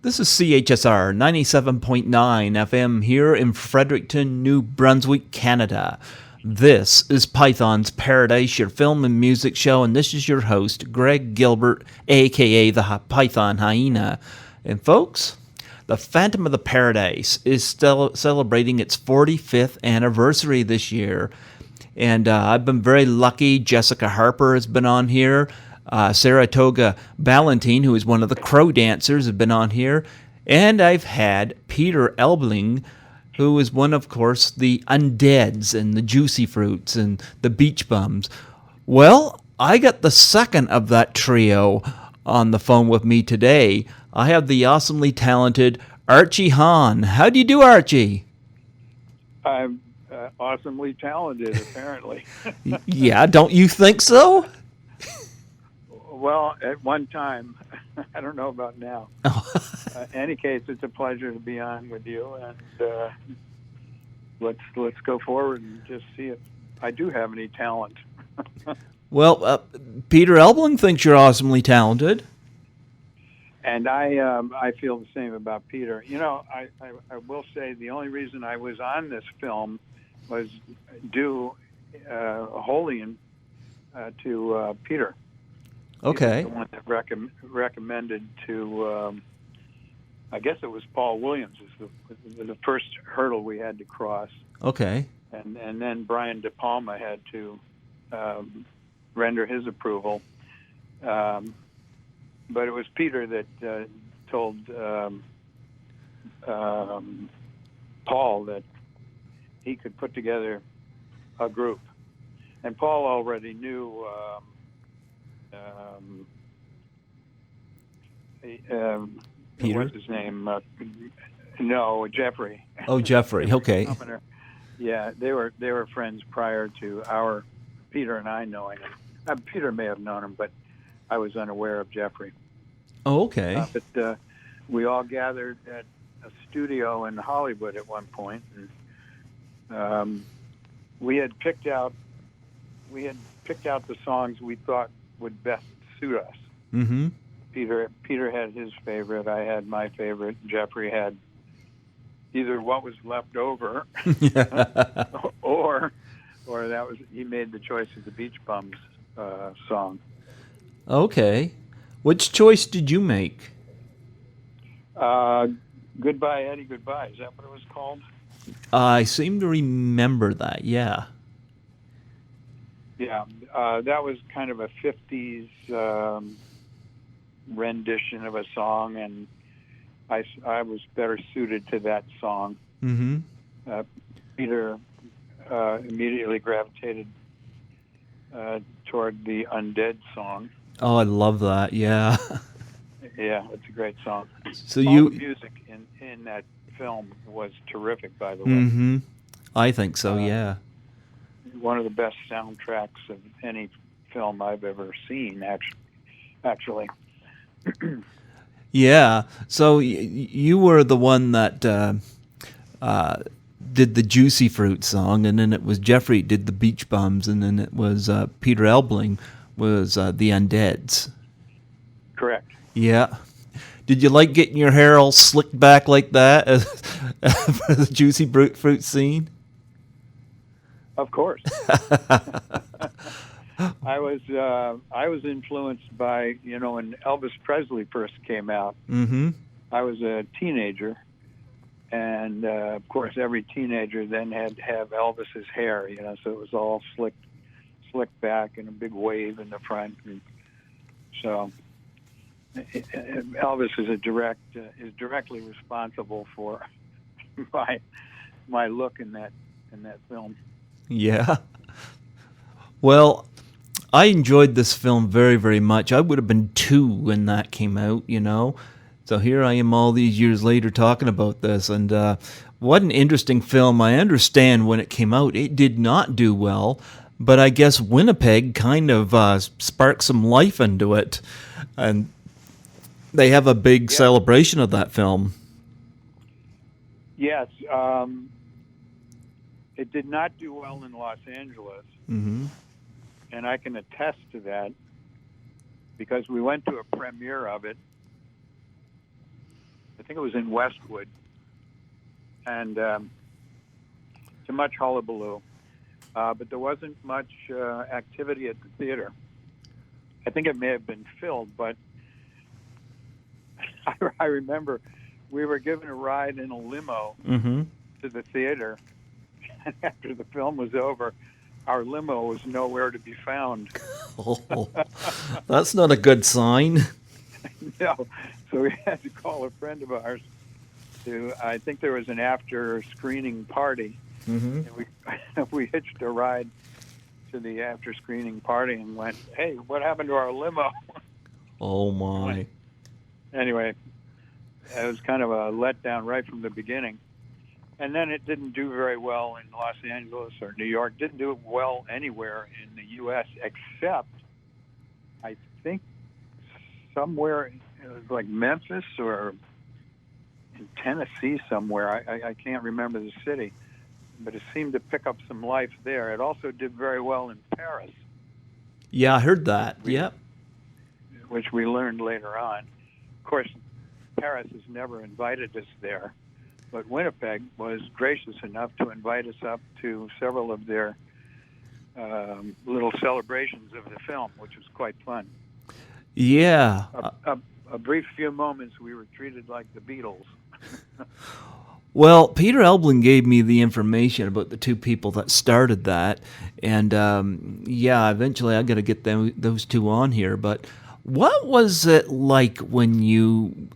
This is CHSR 97.9 FM here in Fredericton, New Brunswick, Canada. This is Python's Paradise, your film and music show, and this is your host, Greg Gilbert, aka the Python Hyena. And folks, the Phantom of the Paradise is still celebrating its 45th anniversary this year. And I've been very lucky. Jessica Harper has been on here. Saratoga Ballantine, who is one of the crow dancers, has been on here. And I've had Peter Elbling, who is one, of course, the Undeads and the Juicy Fruits and the Beach Bums. Well, I got the second of that trio on the phone with me today. I have the awesomely talented Archie Hahn. How do you do, Archie? I'm awesomely talented, apparently. Yeah, don't you think so? Well, at one time. I don't know about now. Any case, it's a pleasure to be on with you, and let's go forward and just see if I do have any talent. Well, Peter Elbling thinks you're awesomely talented. And I feel the same about Peter. You know, I will say the only reason I was on this film was due wholly to Peter. Okay. He was the one that recommended to, I guess it was Paul Williams, was the first hurdle we had to cross. Okay. And then Brian De Palma had to render his approval. But it was Peter that told Paul that he could put together a group. And Paul already knew Peter? What's his name? No, Jeffrey. Oh, Jeffrey. Okay. Yeah, they were friends prior to Peter and I knowing him. Peter may have known him, but I was unaware of Jeffrey. Oh, okay. But we all gathered at a studio in Hollywood at one point, and we had picked out the songs we thought would best suit us. Mm-hmm. Peter had his favorite. I had my favorite. Jeffrey had either what was left over, or he made the choice of the Beach Bums song. Okay, which choice did you make? Goodbye, Eddie, Goodbye. Is that what it was called? I seem to remember that. Yeah. Yeah, that was kind of a 50s rendition of a song, and I was better suited to that song. Mm-hmm. Peter immediately gravitated toward the Undead song. Oh, I love that. Yeah. Yeah, it's a great song. So All the music in that film was terrific, by the way. Mm-hmm. I think so. Yeah. One of the best soundtracks of any film I've ever seen, actually. Yeah. So you were the one that did the Juicy Fruit song, and then it was Jeffrey did the Beach Bums, and then it was Peter Elbling was the Undeads. Correct. Yeah. Did you like getting your hair all slicked back like that for the Juicy Fruit scene? Of course. I was influenced by, when Elvis Presley first came out. Mm-hmm. I was a teenager, and of course every teenager then had to have Elvis's hair, so it was all slicked back and a big wave in the front, and so Elvis is directly responsible for my look in that film. Yeah. Well, I enjoyed this film very, very much. I would have been 2 when that came out, So here I am all these years later talking about this. And what an interesting film. I understand when it came out, it did not do well. But I guess Winnipeg kind of sparked some life into it. And they have a big celebration of that film. Yes. It did not do well in Los Angeles, mm-hmm. and I can attest to that because we went to a premiere of it think it was in Westwood, and to much hullabaloo. But there wasn't much activity at the theater. I think it may have been filled, but I remember we were given a ride in a limo to the theater, and after the film was over, our limo was nowhere to be found. Oh, that's not a good sign. No, so we had to call a friend of ours I think there was an after-screening party, and we hitched a ride to the after-screening party and went, "Hey, what happened to our limo?" Oh, my. Anyway, it was kind of a letdown right from the beginning. And then it didn't do very well in Los Angeles or New York. Didn't do well anywhere in the U.S. except, I think, somewhere it was like Memphis or in Tennessee somewhere. I can't remember the city, but it seemed to pick up some life there. It also did very well in Paris. Yeah, I heard that. Yep. Which we learned later on. Of course, Paris has never invited us there, but Winnipeg was gracious enough to invite us up to several of their little celebrations of the film, which was quite fun. Yeah. A brief few moments, we were treated like the Beatles. Well, Peter Elblin gave me the information about the two people that started that, and eventually I got to get those two on here. But what was it like when you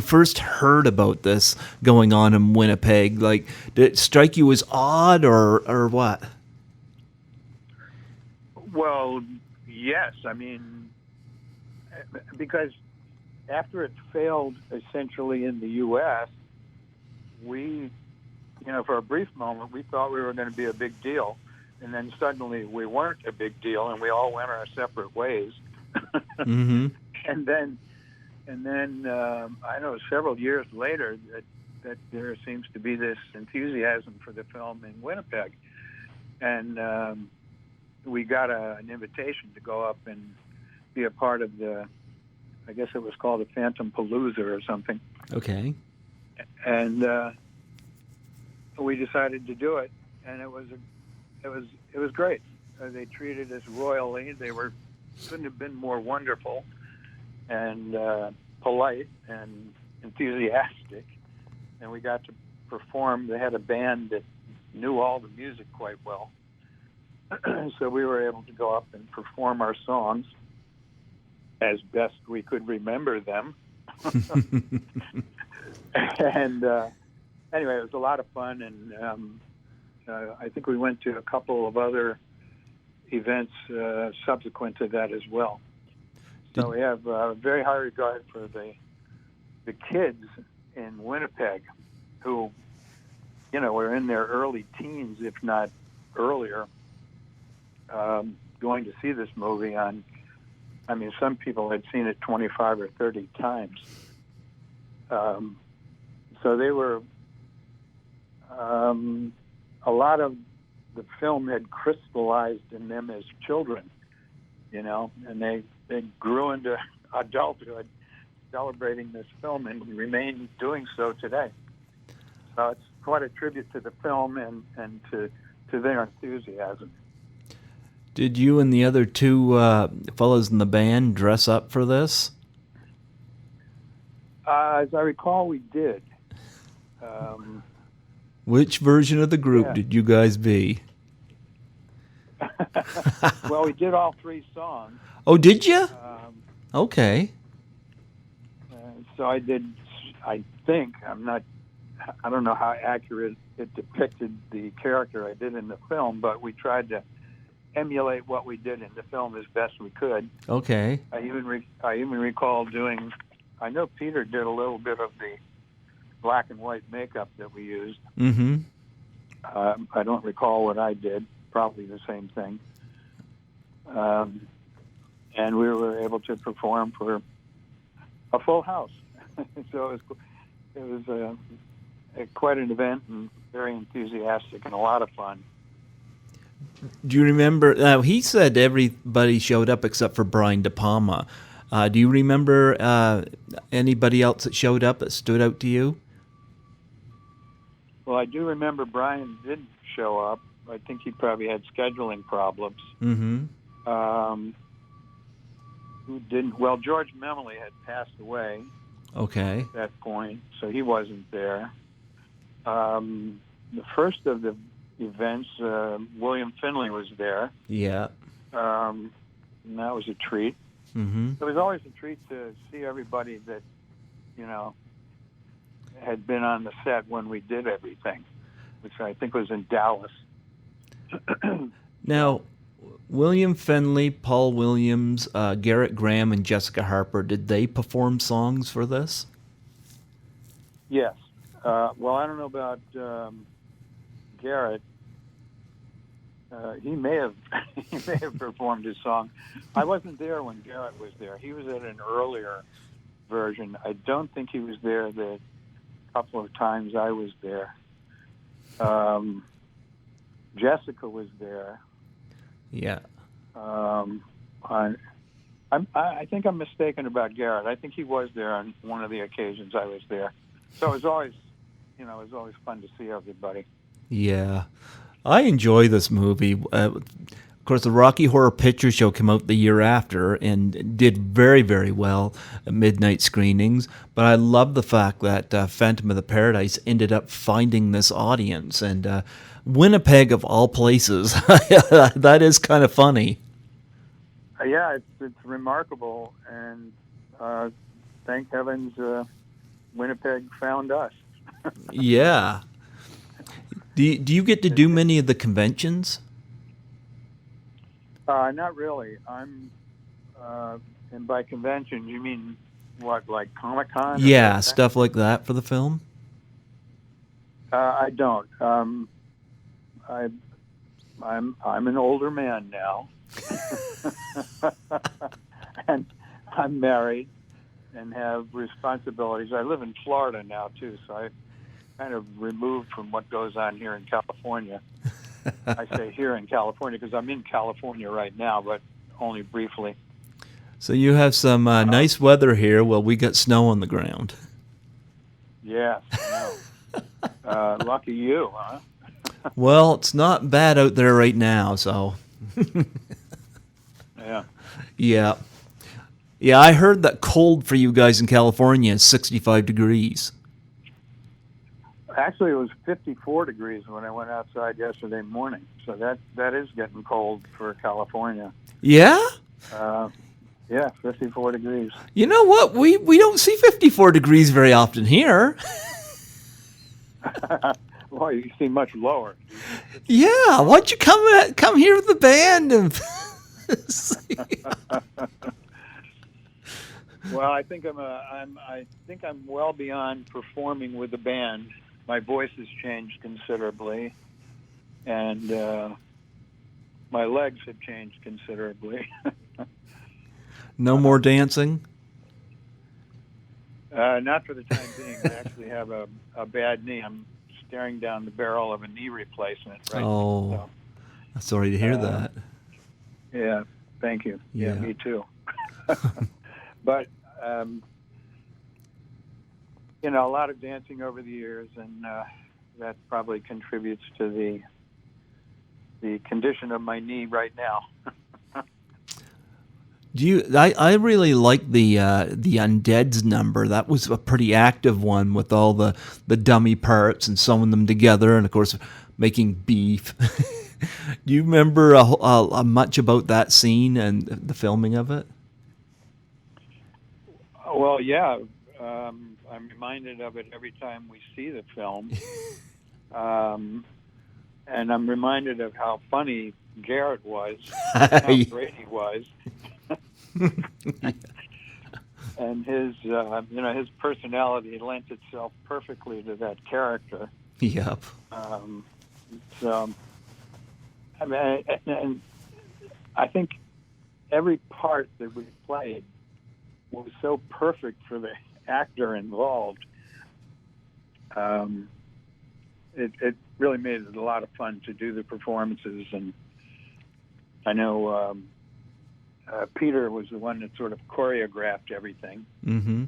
first heard about this going on in Winnipeg? Like, did it strike you as odd or what? Well, yes. I mean, because after it failed essentially in the U.S., we, for a brief moment, we thought we were going to be a big deal. And then suddenly we weren't a big deal, and we all went our separate ways. Mm-hmm. And then I know several years later that there seems to be this enthusiasm for the film in Winnipeg. And we got an invitation to go up and be a part of I guess it was called the Phantom Palooza or something. Okay. And we decided to do it, and it was great. They treated us royally. They couldn't have been more wonderful and polite and enthusiastic. And we got to perform. They had a band that knew all the music quite well. So we were able to go up and perform our songs as best we could remember them. And anyway, it was a lot of fun, and I think we went to a couple of other events subsequent to that as well. So we have very high regard for the kids in Winnipeg who, were in their early teens, if not earlier, going to see this movie some people had seen it 25 or 30 times. So they were, a lot of the film had crystallized in them as children, and they grew into adulthood celebrating this film and remain doing so today. So it's quite a tribute to the film and to their enthusiasm. Did you and the other two fellows in the band dress up for this? As I recall, we did. Which version of the group did you guys be? Well, we did all three songs. Oh, did you? Okay. So I did, I think, I don't know how accurate it depicted the character I did in the film, but we tried to emulate what we did in the film as best we could. Okay. I even recall doing, I know Peter did a little bit of the black and white makeup that we used. Mm-hmm. I don't recall what I did, probably the same thing. And we were able to perform for a full house. So it was quite an event and very enthusiastic and a lot of fun. Do you remember? He said everybody showed up except for Brian De Palma. Do you remember anybody else that showed up that stood out to you? Well, I do remember Brian did show up. I think he probably had scheduling problems. Mm-hmm. Who didn't? Well, George Memley had passed away Okay. at that point, so he wasn't there. The first of the events, William Finley was there. Yeah. And that was a treat. Mm-hmm. It was always a treat to see everybody that, had been on the set when we did everything, which I think was in Dallas. Now, William Finley, Paul Williams, Garrett Graham, and Jessica Harper, did they perform songs for this? Yes. Well, I don't know about Garrett. He may have performed his song. I wasn't there when Garrett was there. He was at an earlier version. I don't think he was there the couple of times I was there. Jessica was there. Yeah. I think I'm mistaken about Garrett. I think he was there on one of the occasions I was there. So it was always, fun to see everybody. Yeah. I enjoy this movie. Of course, the Rocky Horror Picture Show came out the year after and did very, very well at midnight screenings. But I love the fact that Phantom of the Paradise ended up finding this audience. And Winnipeg, of all places, that is kind of funny. Yeah, it's remarkable. And thank heavens Winnipeg found us. Yeah. Do you get to do many of the conventions? Not really. I'm, and by convention, you mean what, like Comic-Con? Yeah, stuff like that for the film? I don't. I'm an older man now, and I'm married and have responsibilities. I live in Florida now too, so I kind of removed from what goes on here in California. I say here in California because I'm in California right now, but only briefly. So you have some nice weather here. Well, we got snow on the ground. Yes. No. Lucky you, huh? Well, it's not bad out there right now, so. Yeah. Yeah. Yeah, I heard that cold for you guys in California is 65 degrees. Actually, it was 54 degrees when I went outside yesterday morning. So that is getting cold for California. Yeah? Yeah, 54 degrees. You know what? We don't see 54 degrees very often here. Well, you see much lower. Yeah, why don't you come here with the band and Well, I think I'm well beyond performing with the band. My voice has changed considerably, and my legs have changed considerably. No more dancing? Not for the time being. I actually have a bad knee. I'm staring down the barrel of a knee replacement right Oh, now. So, sorry to hear that. Yeah, thank you. Yeah. Me too. But, a lot of dancing over the years, and that probably contributes to the condition of my knee right now. I really like the Undead's number. That was a pretty active one with all the dummy parts and sewing them together, and of course making beef. Do you remember much about that scene and the filming of it? Well, yeah, I'm reminded of it every time we see the film, and I'm reminded of how funny Garrett was, how great he was. And his personality lent itself perfectly to that character. Yep. So, I mean, and I think every part that we played was so perfect for the actor involved. It really made it a lot of fun to do the performances, and I know Peter was the one that sort of choreographed everything. Mm-hmm.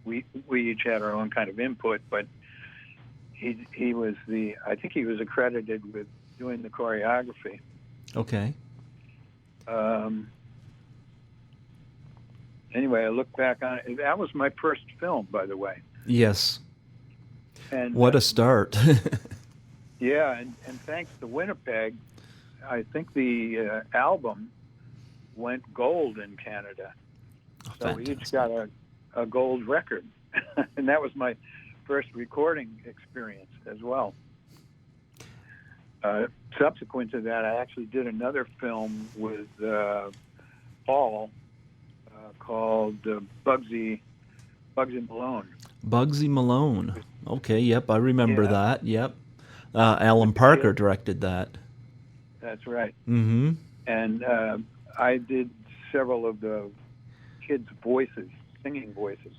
We each had our own kind of input, but he was I think he was accredited with doing the choreography. Okay. Anyway, I look back on it. That was my first film, by the way. Yes. And what a start. Yeah, and thanks to Winnipeg, I think the album went gold in Canada. So we each got a gold record. And that was my first recording experience as well. Subsequent to that, I actually did another film with Paul called Bugsy Malone. Bugsy Malone. Okay, yep, I remember that. Yep. Alan Parker directed that. That's right. Mm-hmm. And I did several of the kids' voices, singing voices.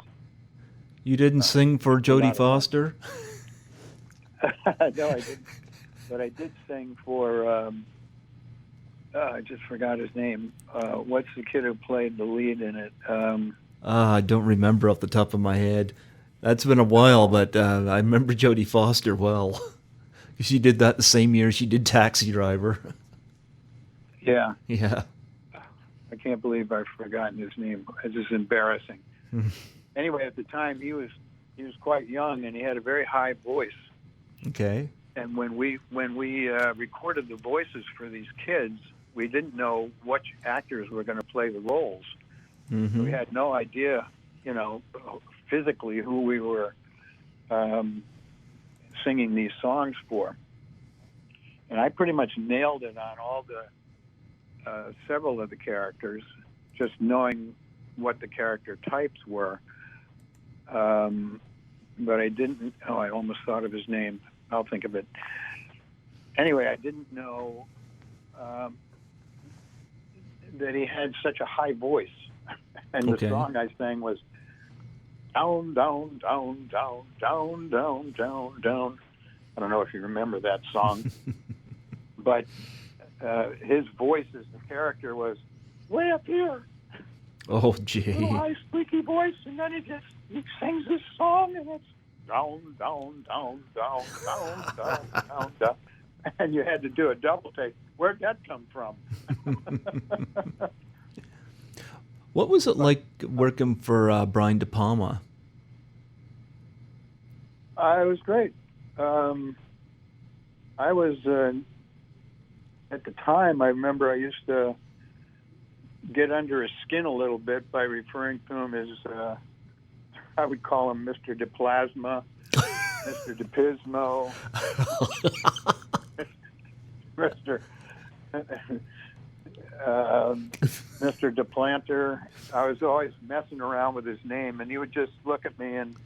You didn't sing for Jodie Foster? No, I didn't. But I did sing for, I just forgot his name. What's the kid who played the lead in it? I don't remember off the top of my head. That's been a while, but I remember Jodie Foster well. She did that the same year she did Taxi Driver. Yeah. Yeah. I can't believe I've forgotten his name. It's just embarrassing. Anyway, at the time he was quite young and he had a very high voice. Okay. And when we recorded the voices for these kids, we didn't know which actors were going to play the roles. Mm-hmm. We had no idea, physically who we were singing these songs for. And I pretty much nailed it on all the several of the characters, just knowing what the character types were. But I didn't. Oh, I almost thought of his name. I'll think of it. Anyway, I didn't know that he had such a high voice. And the song I sang was down, down, down, down, down, down, down, down. I don't know if you remember that song. But his voice as the character was way up here. Oh, gee. Little high, squeaky voice, and then he sings this song, and it's down, down, down, down, down, down, down, down. And you had to do a double take. Where'd that come from? What was it like working for Brian De Palma? It was great. I was, at the time, I remember I used to get under his skin a little bit by referring to him as, I would call him Mr. De Plasma, Mr. De Pismo, Mr. De Planter. I was always messing around with his name, and he would just look at me, and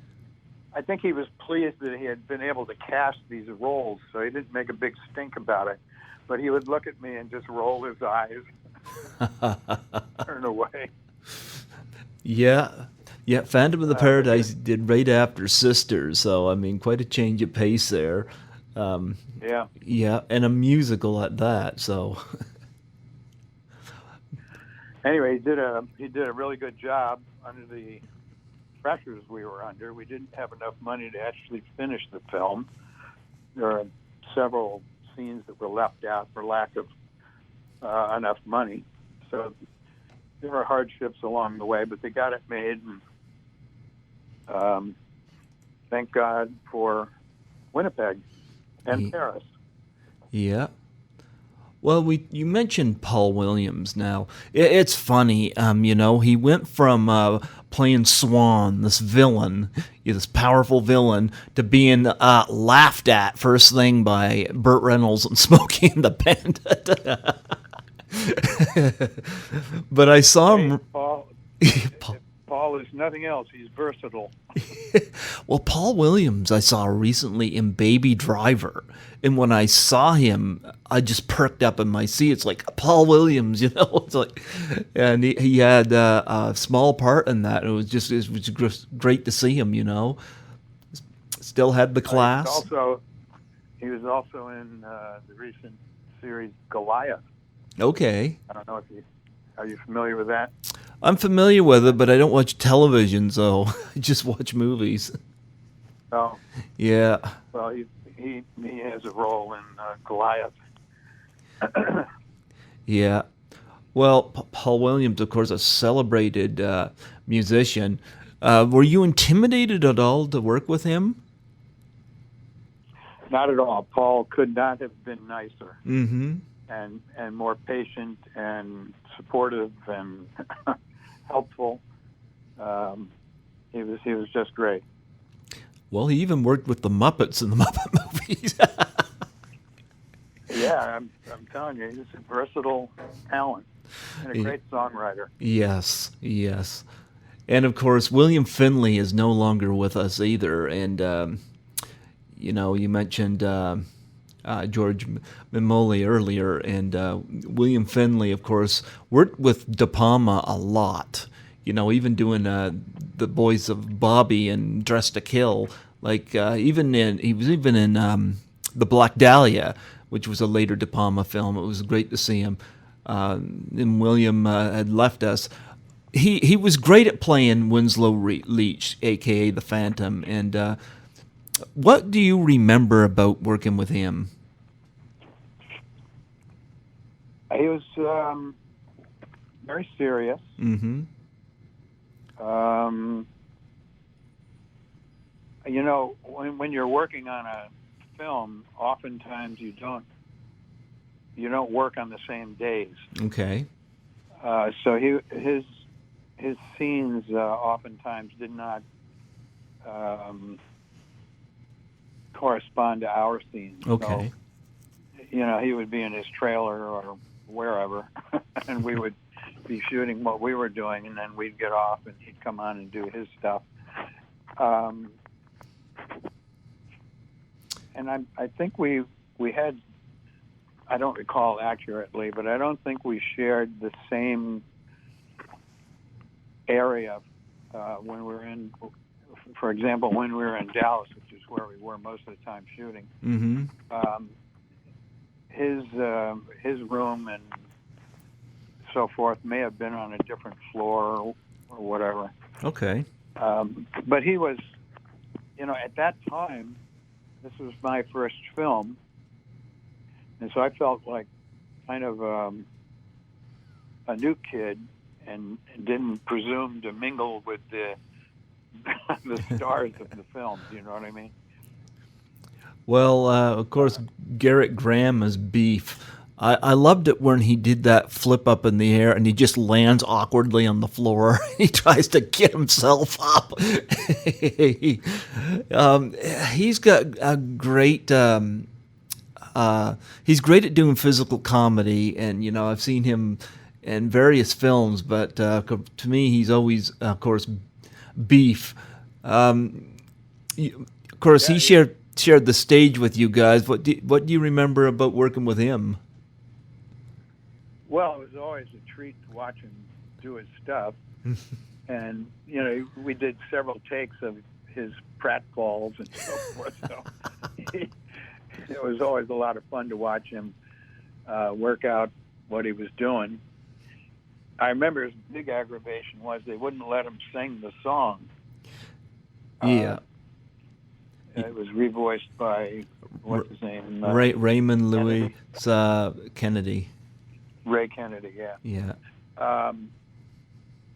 I think he was pleased that he had been able to cast these roles, so he didn't make a big stink about it. But he would look at me and just roll his eyes, turn away. Yeah. Yeah, Phantom of the Paradise did right after Sisters, so, I mean, quite a change of pace there. Yeah. Yeah, and a musical at that, so... Anyway, he did a really good job under the pressures we were under. We didn't have enough money to actually finish the film. There are several scenes that were left out for lack of enough money. So there were hardships along the way, but they got it made. And, thank God for Winnipeg and Paris. Yeah. Well, you mentioned Paul Williams now. It's funny, he went from playing Swan, this villain, this powerful villain, to being laughed at first thing by Burt Reynolds and Smokey and the Bandit. But I saw him... Paul is nothing else. He's versatile. Well, Paul Williams I saw recently in Baby Driver. And when I saw him, I just perked up in my seat. It's like, Paul Williams, It's like, and he had a small part in that. It was just great to see him, Still had the class. He was also in the recent series Goliath. Okay. I Are you familiar with that? I'm familiar with it, but I don't watch television, so I just watch movies. Oh, Yeah. well, he has a role in Goliath. Yeah. Well, Paul Williams, of course, a celebrated musician. Were you intimidated at all to work with him? Not at all. Paul could not have been nicer. Mm-hmm. And more patient and supportive and helpful. He was just great. Well, he even worked with the Muppets in the Muppet movies. Yeah, I'm telling you, he's a versatile talent and a great songwriter. Yes, yes. And of course, William Finley is no longer with us either. And, you mentioned George Mimoli earlier. And William Finley, of course, worked with De Palma a lot. Even doing the voice of Bobby and Dressed to Kill. He was even in The Black Dahlia, which was a later De Palma film. It was great to see him. And William had left us. He was great at playing Winslow Leach, a.k.a. the Phantom. And what do you remember about working with him? He was very serious. Mm-hmm. When you're working on a film, oftentimes you don't work on the same days. Okay. So his scenes oftentimes did not correspond to our scenes. Okay. So, he would be in his trailer or wherever, and we would be shooting what we were doing, and then we'd get off, and he'd come on and do his stuff. And I think we had, I don't recall accurately, but I don't think we shared the same area when we were in, for example, when we were in Dallas, which is where we were most of the time shooting. Mm-hmm. His room and so forth may have been on a different floor or whatever. Okay. But he was, at that time, this was my first film, and so I felt like kind of a new kid and didn't presume to mingle with the stars of the film. You know what I mean? Well, of course, Garrett Graham as Beef. I loved it when he did that flip up in the air and he just lands awkwardly on the floor. He tries to get himself up. He's got a great. He's great at doing physical comedy, and I've seen him in various films. But to me, he's always, of course, Beef. Of course, he shared the stage with you guys. What do you remember about working with him? Well, it was always a treat to watch him do his stuff. And, we did several takes of his pratfalls and so forth. So it was always a lot of fun to watch him work out what he was doing. I remember his big aggravation was they wouldn't let him sing the song. Yeah. It was revoiced by, what's his name? Raymond Louis Kennedy. Ray Kennedy, yeah. Yeah.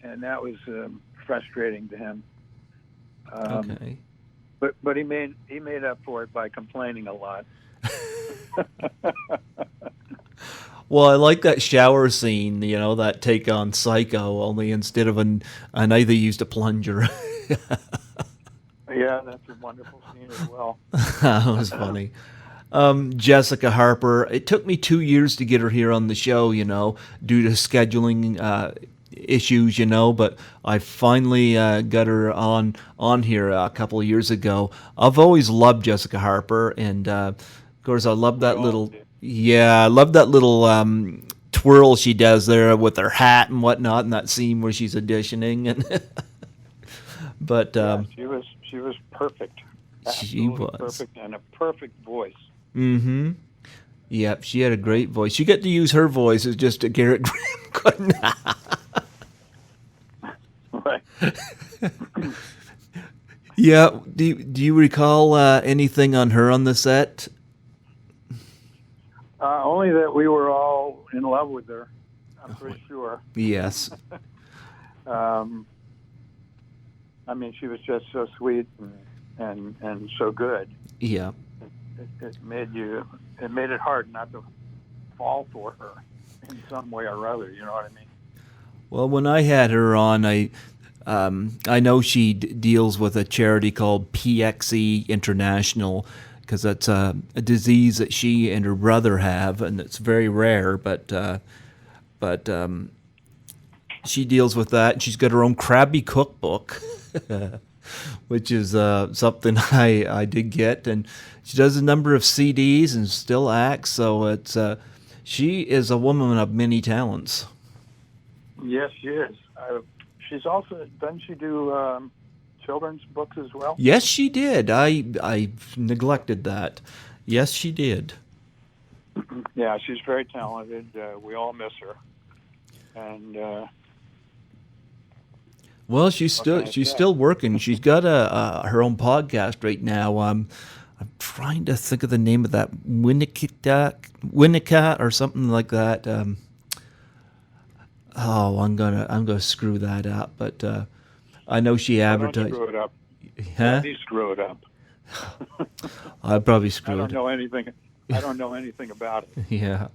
And that was frustrating to him. Okay. But he made up for it by complaining a lot. Well, I like that shower scene, that take on Psycho, only instead of I know they used a plunger. Yeah, that's a wonderful scene as well. That was funny. Jessica Harper. It took me 2 years to get her here on the show, due to scheduling issues, but I finally got her on here a couple of years ago. I've always loved Jessica Harper, and of course, I love that little. Yeah, I love that little twirl she does there with her hat and whatnot in that scene where she's auditioning. And but she was perfect. She was perfect and a perfect voice. Mm-hmm. Yep, she had a great voice. She got to use her voice as just a Garrett Graham couldn't. Right. Yeah. Do you recall anything on her on the set? Only that we were all in love with her. I'm pretty sure. Yes. I mean, she was just so sweet and so good. Yeah. It made it hard not to fall for her in some way or other. You know what I mean? Well, when I had her on, I know she deals with a charity called PXE International, because that's a disease that she and her brother have, and it's very rare. But she deals with that. She's got her own Krabby cookbook, which is something I did get, and she does a number of CDs and still acts. So it's she is a woman of many talents. Yes, she is. She's also, doesn't she do children's books as well? Yes, she did. I neglected that. Yes, she did. Yeah, she's very talented. We all miss her. And well, she's still working. She's got her own podcast right now. I'm trying to think of the name of that, Winnicott or something like that. I'm gonna screw that up, but I know she advertised. Don't screw it up. Huh? Please screw it up. I probably screwed. I don't know anything. I don't know anything about it. Yeah.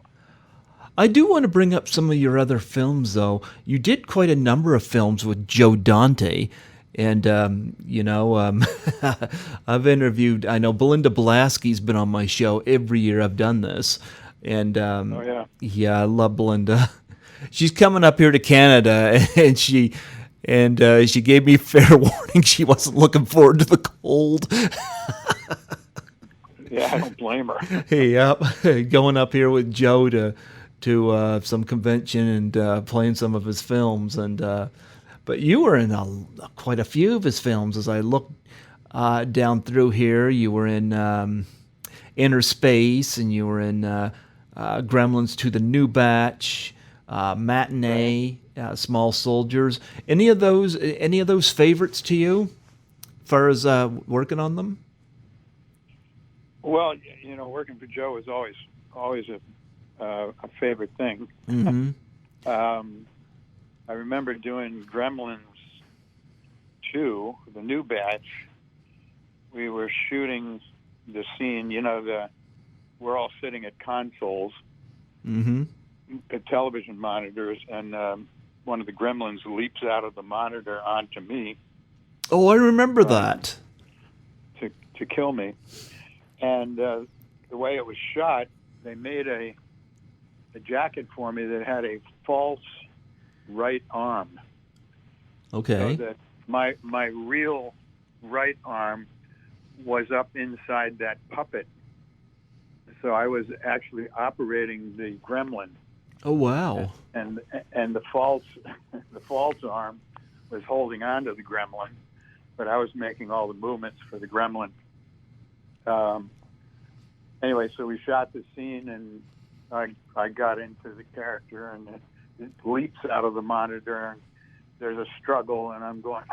I do want to bring up some of your other films, though. You did quite a number of films with Joe Dante, and I've interviewed. I know Belinda Blasky's been on my show every year I've done this, and Oh yeah. I love Belinda. She's coming up here to Canada, and she gave me fair warning. She wasn't looking forward to the cold. Yeah, I don't blame her. Yep, going up here with Joe to some convention and playing some of his films, and but you were in quite a few of his films. As I look down through here, you were in Inner Space, and you were in Gremlins 2: The New Batch, Matinee, Small Soldiers. Any of those favorites to you, as far as working on them? Well, working for Joe is always a favorite thing. Mm-hmm. I remember doing Gremlins 2, The New Batch. We were shooting the scene. We're all sitting at consoles, Mm-hmm. at television monitors, and one of the Gremlins leaps out of the monitor onto me. Oh, I remember that. To kill me. And the way it was shot, they made a jacket for me that had a false right arm. Okay. So that my real right arm was up inside that puppet. So I was actually operating the gremlin. Oh, wow. And the false arm was holding onto the gremlin, but I was making all the movements for the gremlin. Anyway, so we shot the scene, and I got into the character, and it leaps out of the monitor, and there's a struggle, and I'm going,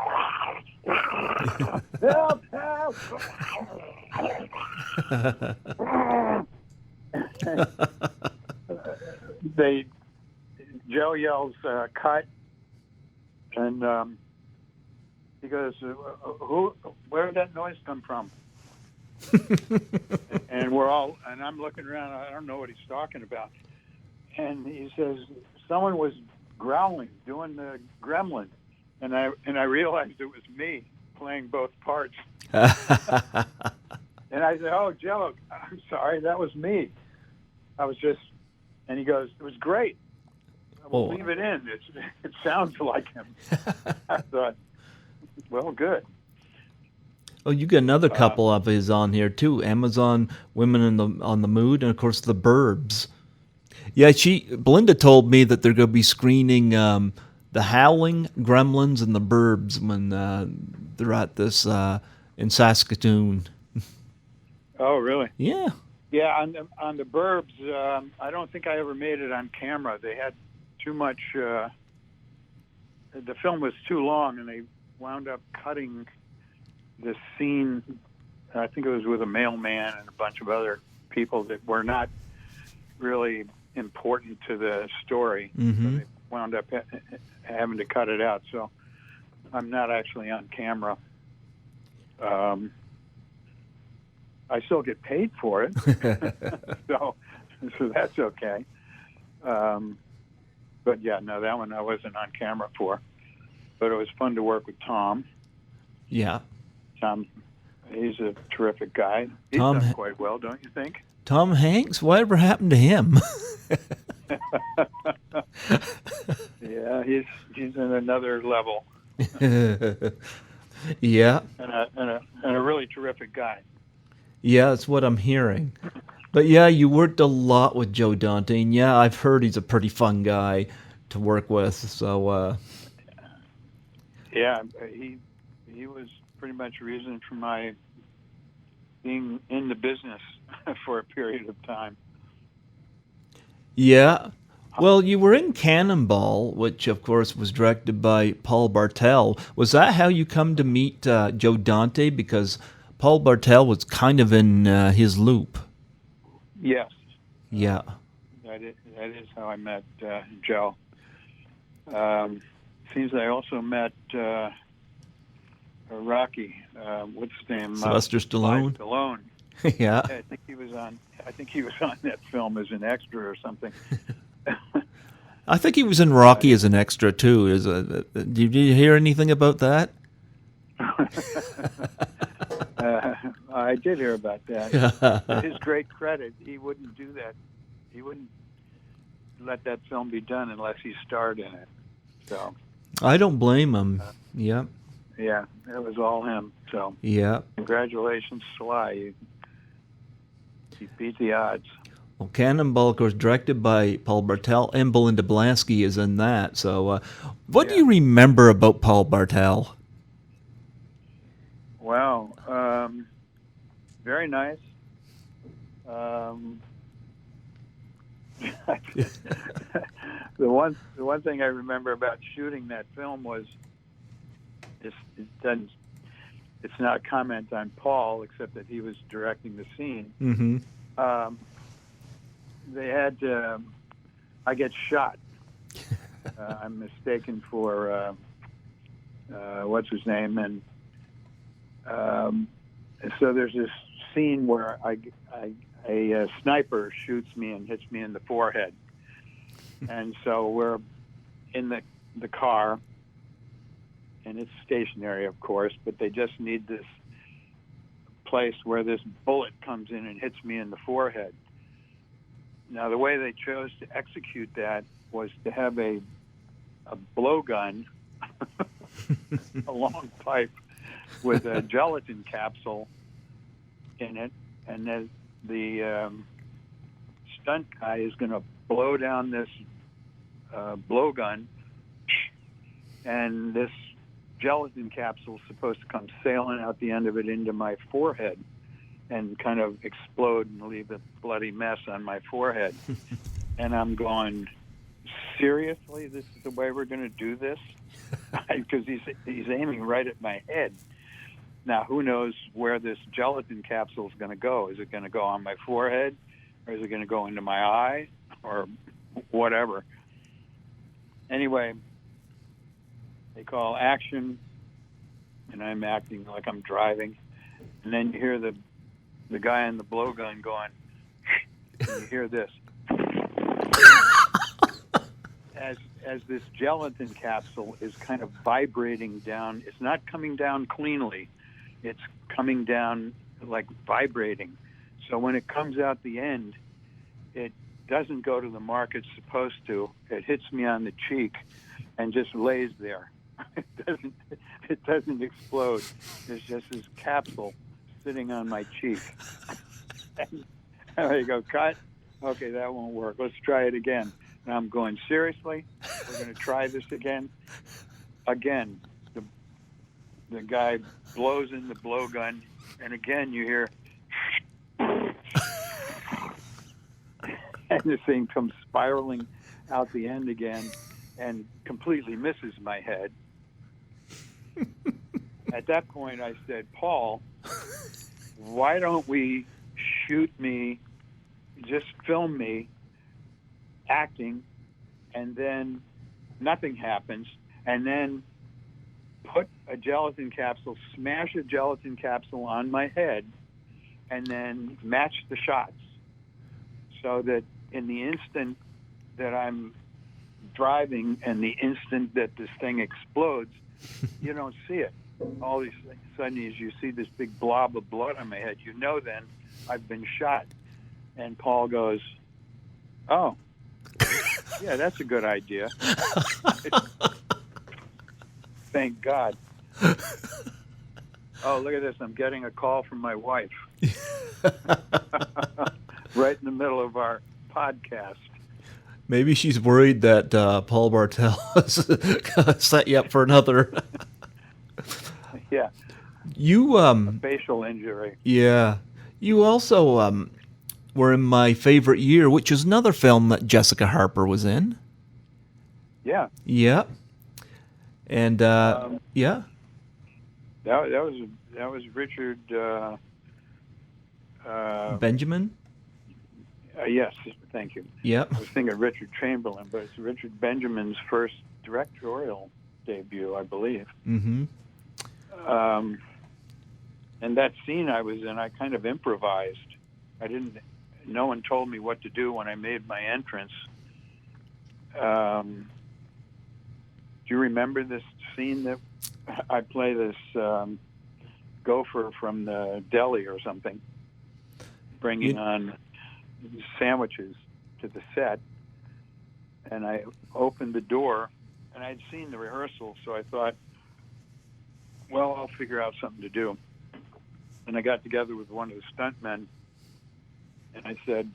help, help! Joe yells, cut, and he goes, where did that noise come from? And I'm looking around, I don't know what he's talking about. And he says, someone was growling, doing the gremlin. And I realized it was me playing both parts. And I said, oh, Joe, I'm sorry, that was me. And he goes, it was great. We'll leave it in. It sounds like him. I thought, well, good. Oh, you got another couple of his on here too. Amazon, Women on the Mood, and of course the Burbs. Yeah, Belinda told me that they're going to be screening The Howling, Gremlins, and the Burbs when they're at this in Saskatoon. Oh, really? Yeah. Yeah, on the Burbs, I don't think I ever made it on camera. They had too much. The film was too long, and they wound up cutting the scene. I think it was with a mailman and a bunch of other people that were not really important to the story. Mm-hmm. So they wound up having to cut it out. So I'm not actually on camera. I still get paid for it, so that's okay. But yeah, no, that one I wasn't on camera for. But it was fun to work with Tom. Yeah. Tom, he's a terrific guy. He's Tom done quite well, don't you think? Tom Hanks? Whatever happened to him? Yeah, he's in another level. Yeah. And a really terrific guy. Yeah, that's what I'm hearing. But yeah, you worked a lot with Joe Dante, and yeah, I've heard he's a pretty fun guy to work with. So yeah, he was pretty much the reason for my being in the business for a period of time. yeah. Well, you were in Cannonball, which of course was directed by Paul Bartel. Was that how you come to meet Joe Dante? Because Paul Bartel was kind of in his loop. Yes. Yeah. That is how I met Joe. Seems I also met Rocky. What's his name? Sylvester Stallone. Stallone. Yeah. I think he was on that film as an extra or something. I think he was in Rocky as an extra too. Did you hear anything about that? I did hear about that. To his great credit, he wouldn't do that. He wouldn't let that film be done unless he starred in it. So I don't blame him. Yeah. Yeah, it was all him. So yeah. Congratulations, Sly. You beat the odds. Well, Cannonball, of course, directed by Paul Bartel, and Belinda Blansky is in that. So, what do you remember about Paul Bartel? Wow, very nice. The one thing I remember about shooting that film was it's not a comment on Paul, except that he was directing the scene. Mm-hmm. They had I get shot. I'm mistaken for what's his name, and so there's this scene where a sniper shoots me and hits me in the forehead, and so we're in the car, and it's stationary, of course, but they just need this place where this bullet comes in and hits me in the forehead. Now, the way they chose to execute that was to have a blowgun, a long pipe with a gelatin capsule in it, and then the stunt guy is going to blow down this blowgun, and this gelatin capsule is supposed to come sailing out the end of it into my forehead and kind of explode and leave a bloody mess on my forehead. And I'm going, seriously, this is the way we're going to do this? Because he's aiming right at my head. Now, who knows where this gelatin capsule is going to go? Is it going to go on my forehead, or is it going to go into my eye, or whatever? Anyway, they call action, and I'm acting like I'm driving. And then you hear the guy in the blowgun going, and you hear this. As this gelatin capsule is kind of vibrating down, it's not coming down cleanly. It's coming down like vibrating. So when it comes out the end, it doesn't go to the mark it's supposed to. It hits me on the cheek and just lays there. It doesn't explode. There's just this capsule sitting on my cheek. And there you go, cut. Okay, that won't work. Let's try it again. And I'm going, seriously? We're going to try this again? Again, the guy blows in the blowgun, and again you hear, and the thing comes spiraling out the end again and completely misses my head. At that point, I said, Paul, why don't we shoot me, just film me acting, and then nothing happens, and then put a gelatin capsule, smash a gelatin capsule on my head, and then match the shots so that in the instant that I'm driving and the instant that this thing explodes, you don't see it. All of a sudden, as you see this big blob of blood on my head, you know then I've been shot. And Paul goes, oh, yeah, that's a good idea. Thank God. Oh, look at this. I'm getting a call from my wife. Right in the middle of our podcast. Maybe she's worried that Paul Bartel has set you up for another. Yeah. You a facial injury. Yeah. You also were in My Favorite Year, which is another film that Jessica Harper was in. Yeah. Yeah. And yeah. That was Richard Benjamin? Yes, thank you. Yep. I was thinking Richard Chamberlain, but it's Richard Benjamin's first directorial debut, I believe. Mm-hmm. And that scene I was in, I kind of improvised. No one told me what to do when I made my entrance. Do you remember this scene that I play this gopher from the deli or something, bringing on sandwiches to the set, and I opened the door, and I'd seen the rehearsal, so I thought, well, I'll figure out something to do. And I got together with one of the stuntmen, and I said,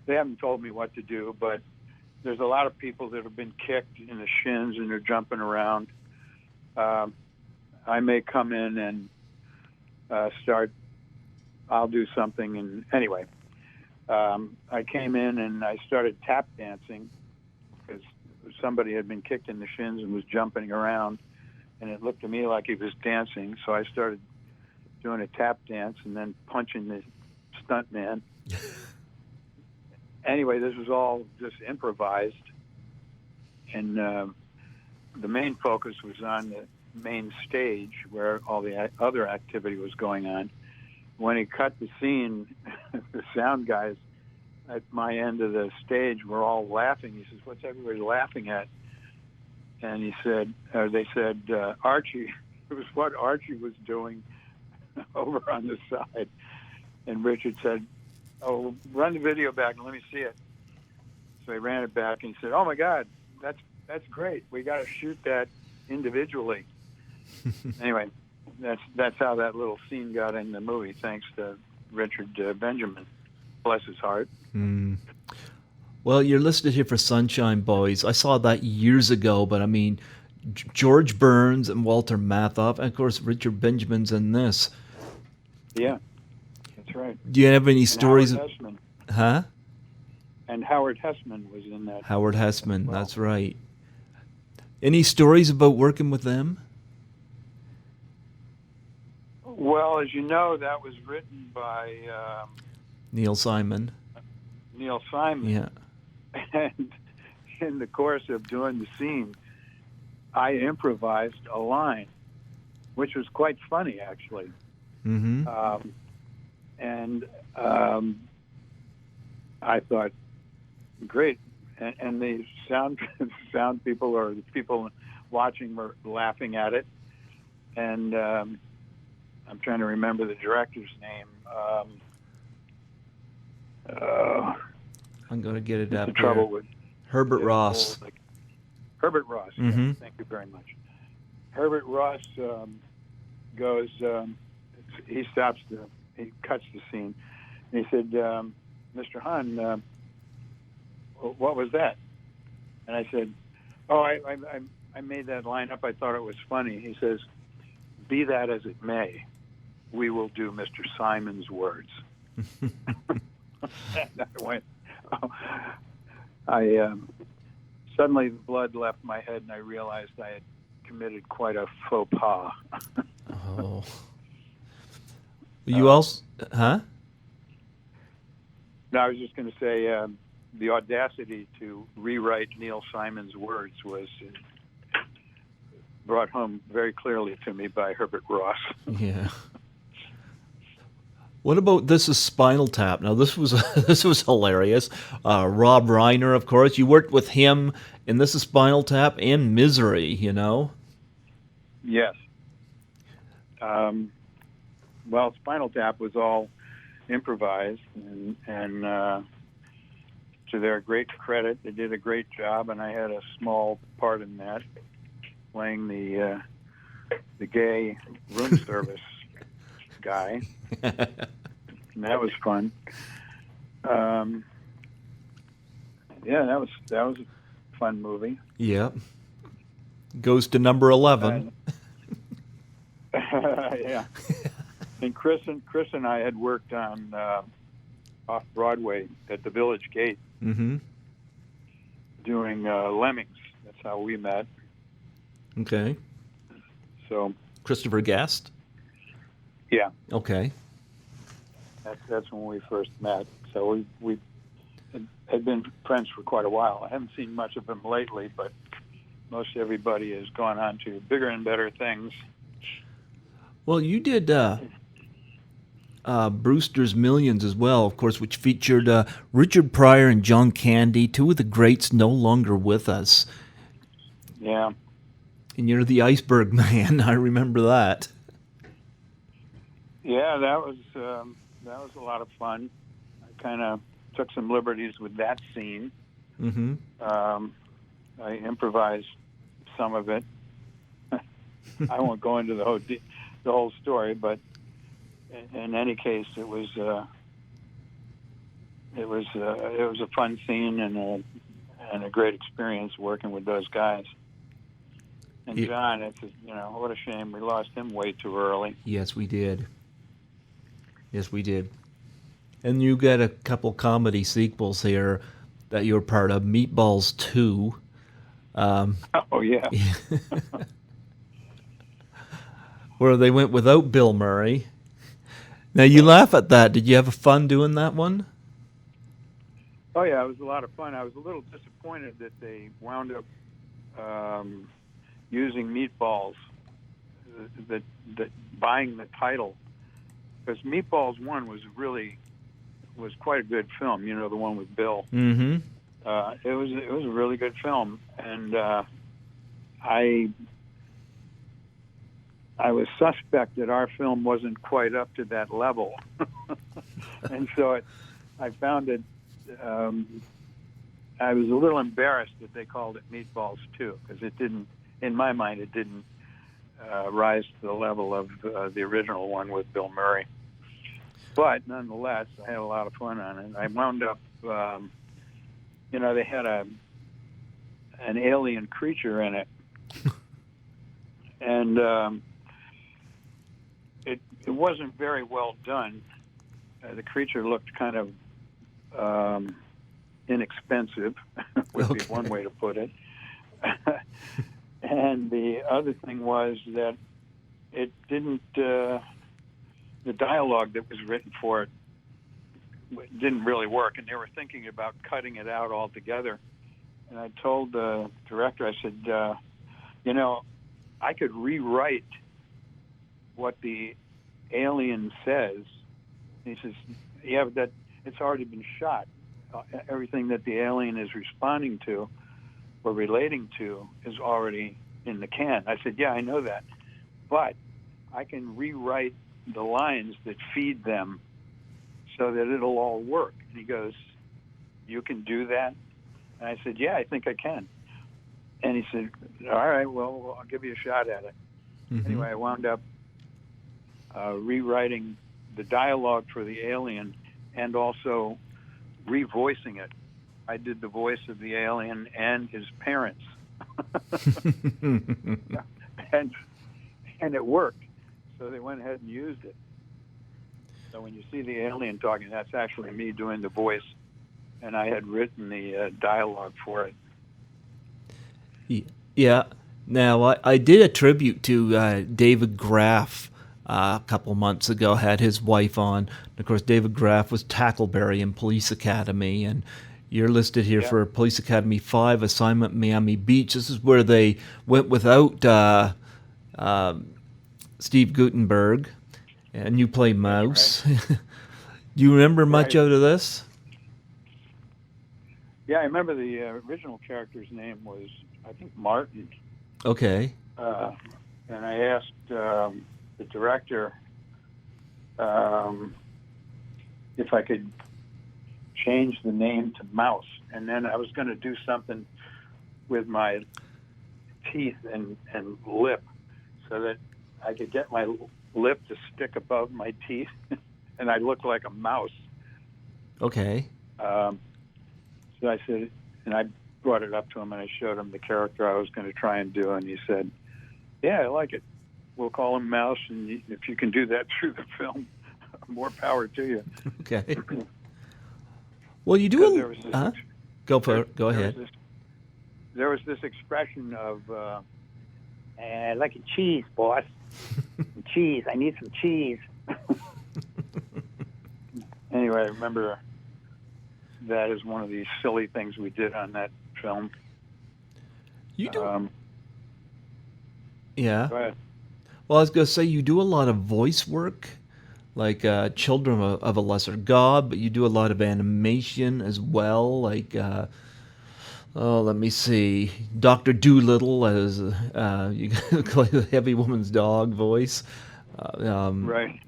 they haven't told me what to do, but there's a lot of people that have been kicked in the shins and they're jumping around. I may come in and I'll do something. And anyway, I came in and I started tap dancing because somebody had been kicked in the shins and was jumping around, and it looked to me like he was dancing. So I started doing a tap dance and then punching the stuntman. Anyway, this was all just improvised, and the main focus was on the main stage where all the other activity was going on. When he cut the scene, the sound guys at my end of the stage were all laughing. He says, "What's everybody laughing at?" And he said, they said, Archie. It was what Archie was doing over on the side. And Richard said, "Oh, run the video back and let me see it." So he ran it back and he said, "Oh my God, that's great. We got to shoot that individually." Anyway, that's how that little scene got in the movie, thanks to Richard Benjamin. Bless his heart. Mm. Well, you're listed here for Sunshine Boys. I saw that years ago, but I mean, George Burns and Walter Matthau, and of course Richard Benjamin's in this. Yeah, that's right. Do you have any stories? Howard Hessman. Huh? And Howard Hessman was in that. Howard Hessman, well. That's right. Any stories about working with them? Well, as you know, that was written by Neil Simon. Neil Simon. Yeah. And in the course of doing the scene, I improvised a line, which was quite funny, actually. Mm-hmm. I thought, great. And the sound people or the people watching were laughing at it. And I'm trying to remember the director's name. I'm going to get it up. The trouble with Herbert Ross. Herbert Ross. Mm-hmm. Yeah, thank you very much. Herbert Ross goes. He stops he cuts the scene, and he said, "Mr. Hahn, what was that?" And I said, "Oh, I made that line up. I thought it was funny." He says, "Be that as it may, we will do Mr. Simon's words." And I went, I suddenly the blood left my head, and I realized I had committed quite a faux pas. Oh. You also, huh? No, I was just going to say the audacity to rewrite Neil Simon's words was brought home very clearly to me by Herbert Ross. Yeah. What about This Is Spinal Tap? Now, this was this was hilarious. Rob Reiner, of course. You worked with him in This Is Spinal Tap and Misery, you know? Yes. Well, Spinal Tap was all improvised, and to their great credit, they did a great job, and I had a small part in that, playing the gay room service guy. And that was fun. Yeah, that was a fun movie. Yeah. Goes to number 11. Yeah. And Chris and I had worked on off Broadway at the Village Gate, doing Lemmings. That's how we met. Okay. So Christopher Guest? Yeah. Okay. That's when we first met. So we had been friends for quite a while. I haven't seen much of him lately, but most everybody has gone on to bigger and better things. Well, you did Brewster's Millions as well, of course, which featured Richard Pryor and John Candy, two of the greats no longer with us. Yeah. And you're the Iceberg Man. I remember that. Yeah, that was a lot of fun. I kind of took some liberties with that scene. Mm-hmm. I improvised some of it. I won't go into the whole story, but in any case, it was a fun scene and a great experience working with those guys. And John, what a shame we lost him way too early. Yes, we did. And you got a couple comedy sequels here that you're part of. Meatballs 2. Oh, yeah. Where they went without Bill Murray. Now, you laugh at that. Did you have fun doing that one? Oh, yeah, it was a lot of fun. I was a little disappointed that they wound up using Meatballs, that buying the title. Because Meatballs 1 was quite a good film, the one with Bill. Mm-hmm. It was a really good film, and I was suspect that our film wasn't quite up to that level, and so I found it. I was a little embarrassed that they called it Meatballs 2, because it didn't, in my mind, it didn't rise to the level of the original one with Bill Murray. But nonetheless, I had a lot of fun on it. I wound up, they had an alien creature in it, and it wasn't very well done. The creature looked kind of inexpensive, would be one way to put it. And the other thing was that it didn't. The dialogue that was written for it didn't really work, and they were thinking about cutting it out altogether. And I told the director, I said, I could rewrite what the alien says. And he says, yeah, but that it's already been shot. Everything that the alien is responding to or relating to is already in the can. I said, yeah, I know that, but I can rewrite the lines that feed them so that it'll all work. And he goes, you can do that? And I said, yeah, I think I can. And he said, all right, well, I'll give you a shot at it. Mm-hmm. Anyway, I wound up rewriting the dialogue for the alien and also revoicing it. I did the voice of the alien and his parents. and it worked. So they went ahead and used it. So when you see the alien talking, that's actually me doing the voice and I had written the dialogue for it. Yeah. Now, I did a tribute to David Graff a couple months ago, had his wife on. Of course, David Graff was Tackleberry in Police Academy, and you're listed here for Police Academy 5, Assignment Miami Beach. This is where they went without Steve Guttenberg, and you play Mouse. Right. Do you remember much out of this? Yeah, I remember the original character's name was, I think, Martin. Okay. And I asked the director if I could change the name to Mouse, and then I was going to do something with my teeth and lip so that I could get my lip to stick above my teeth and I look like a mouse. Okay. So I said, and I brought it up to him and I showed him the character I was going to try and do, and he said, yeah, I like it. We'll call him Mouse, and if you can do that through the film, more power to you. Okay. Well, you do Go ahead. There was this expression of, I like a cheese, boss. Cheese. I need some cheese. Anyway, I remember that is one of these silly things we did on that film. You do? Yeah. Go ahead. Well, I was going to say, you do a lot of voice work, like Children of a Lesser God, but you do a lot of animation as well, like, let me see, Dr. Doolittle as you play the heavy woman's dog voice. Right.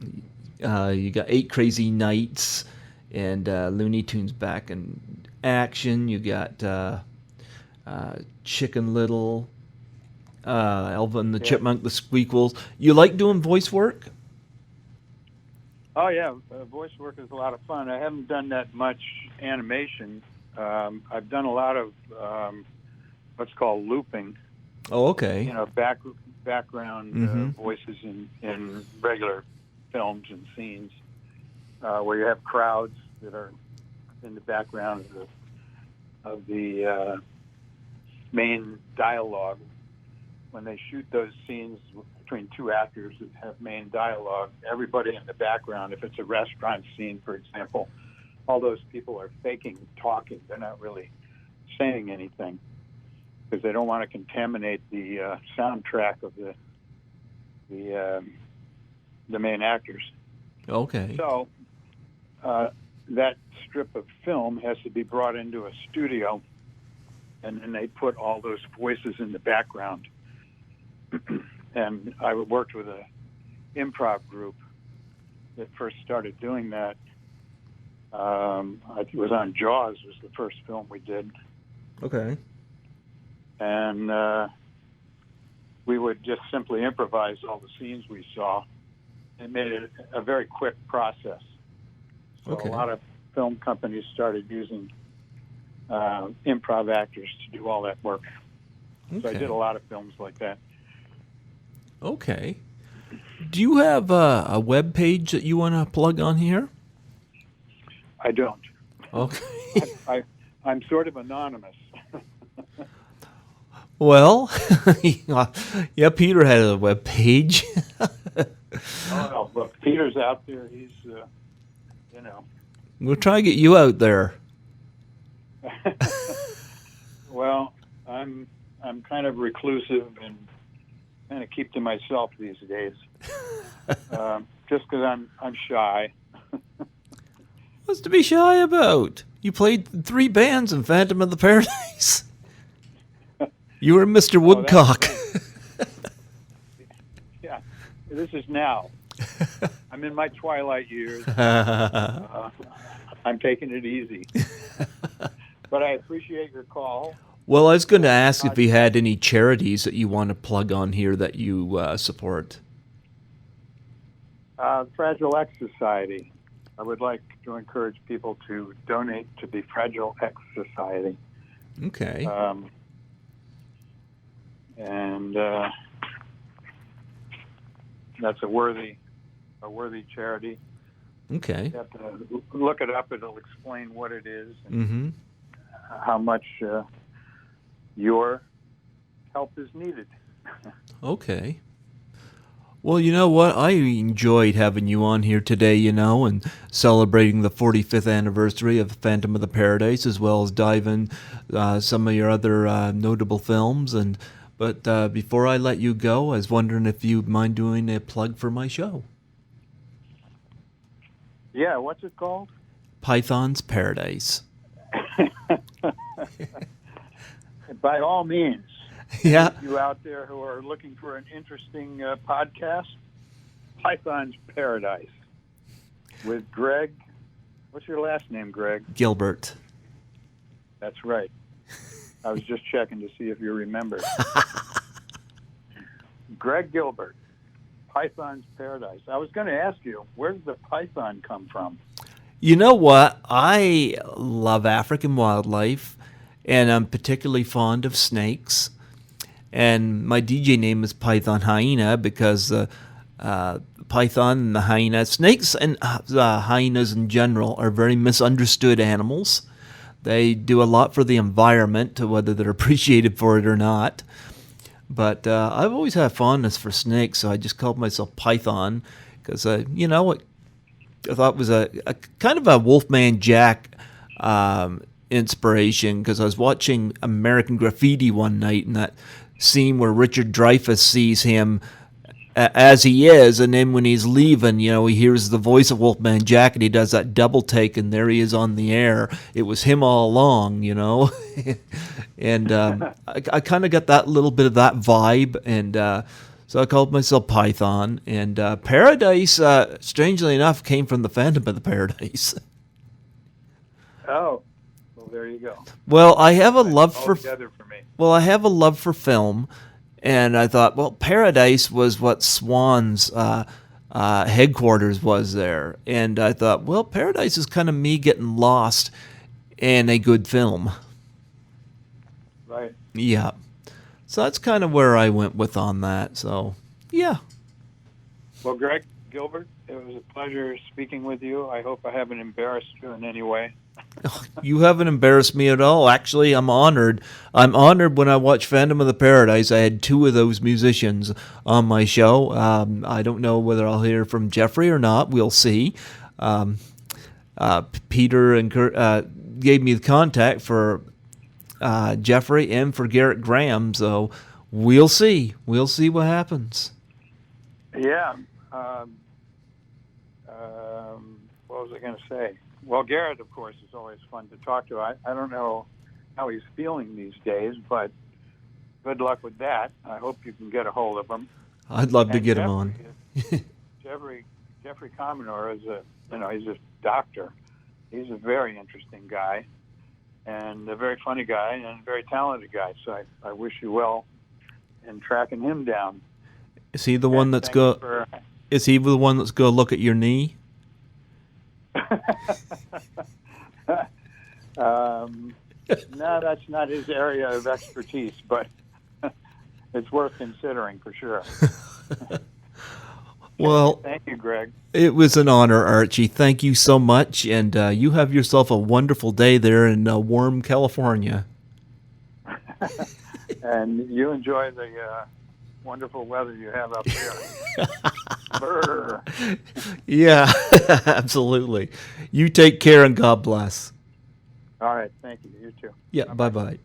You got 8 Crazy Nights and Looney Tunes Back in Action. You got Chicken Little, Alvin the Chipmunk, the Squeakquels. You like doing voice work? Oh, yeah. Voice work is a lot of fun. I haven't done that much animation. I've done a lot of what's called looping. Oh, okay. You know, background voices in regular films and scenes where you have crowds that are in the background of the main dialogue. When they shoot those scenes between two actors that have main dialogue, everybody in the background, if it's a restaurant scene, for example, all those people are faking talking. They're not really saying anything because they don't want to contaminate the soundtrack of the main actors. Okay. So that strip of film has to be brought into a studio, and then they put all those voices in the background. And I worked with an improv group that first started doing that. I think it was on Jaws, was the first film we did. Okay. And we would just simply improvise all the scenes we saw. It made it a very quick process. So a lot of film companies started using improv actors to do all that work. Okay. So I did a lot of films like that. Okay. Do you have a web page that you want to plug on here? I don't. Okay. I'm sort of anonymous. Well, yeah, Peter had a web page. Oh, look, Peter's out there. He's, you know. We'll try to get you out there. Well, I'm kind of reclusive and kind of keep to myself these days, just because I'm shy. What's to be shy about? You played 3 bands in Phantom of the Paradise. You were Mr. Woodcock. Yeah, this is now. I'm in my twilight years. I'm taking it easy. But I appreciate your call. Well, I was going to ask if you had any charities that you want to plug on here that you support. Fragile X Society. I would like to encourage people to donate to the Fragile X Society. Okay. And that's a worthy charity. Okay. You have to look it up. It'll explain what it is and Mm-hmm. how much your help is needed. Okay. Well, you know what? I enjoyed having you on here today, and celebrating the 45th anniversary of Phantom of the Paradise, as well as diving some of your other notable films. But before I let you go, I was wondering if you'd mind doing a plug for my show. Yeah, what's it called? Python's Paradise. By all means. Yeah. You out there who are looking for an interesting podcast, Python's Paradise with Greg. What's your last name, Greg? Gilbert. That's right. I was just checking to see if you remembered. Greg Gilbert, Python's Paradise. I was going to ask you, where does the python come from? You know what? I love African wildlife, and I'm particularly fond of snakes. And my DJ name is Python Hyena because python and the hyena, snakes and hyenas in general are very misunderstood animals. They do a lot for the environment, whether they're appreciated for it or not. But I've always had fondness for snakes, so I just called myself Python because, I thought it was a kind of a Wolfman Jack inspiration, because I was watching American Graffiti one night, and that scene where Richard Dreyfuss sees him as he is, and then when he's leaving, he hears the voice of Wolfman Jack, and he does that double take, and there he is on the air. It was him all along, and I kind of got that little bit of that vibe, and so I called myself Python. And Paradise, strangely enough, came from the Phantom of the Paradise. Oh, well, there you go. Well, I have a love for. Together for me. Well, I have a love for film, and I thought, well, Paradise was what Swan's headquarters was there, and I thought, well, Paradise is kind of me getting lost in a good film. Right. Yeah. So that's kind of where I went with on that. So, yeah. Well, Greg Gilbert, it was a pleasure speaking with you. I hope I haven't embarrassed you in any way. You haven't embarrassed me at all. Actually, I'm honored. I'm honored when I watch Phantom of the Paradise. I had two of those musicians on my show. I don't know whether I'll hear from Jeffrey or not. We'll see. Peter and Kurt gave me the contact for Jeffrey and for Garrett Graham, so we'll see. We'll see what happens. Yeah. What was I going to say? Well, Garrett, of course, is always fun to talk to. I don't know how he's feeling these days, but good luck with that. I hope you can get a hold of him. I'd love to get him on. Jeffrey Commodore is he's a doctor. He's a very interesting guy, and a very funny guy, and a very talented guy. So I wish you well in tracking him down. Is he the one that's Is he the one that's going to look at your knee? No, that's not his area of expertise, but it's worth considering for sure. Well, thank you, Greg. It was an honor, Archie. Thank you so much, and you have yourself a wonderful day there in warm California. And you enjoy the wonderful weather you have up here. Yeah, absolutely. You take care, and God bless. All right, thank you. You too. Yeah, bye-bye.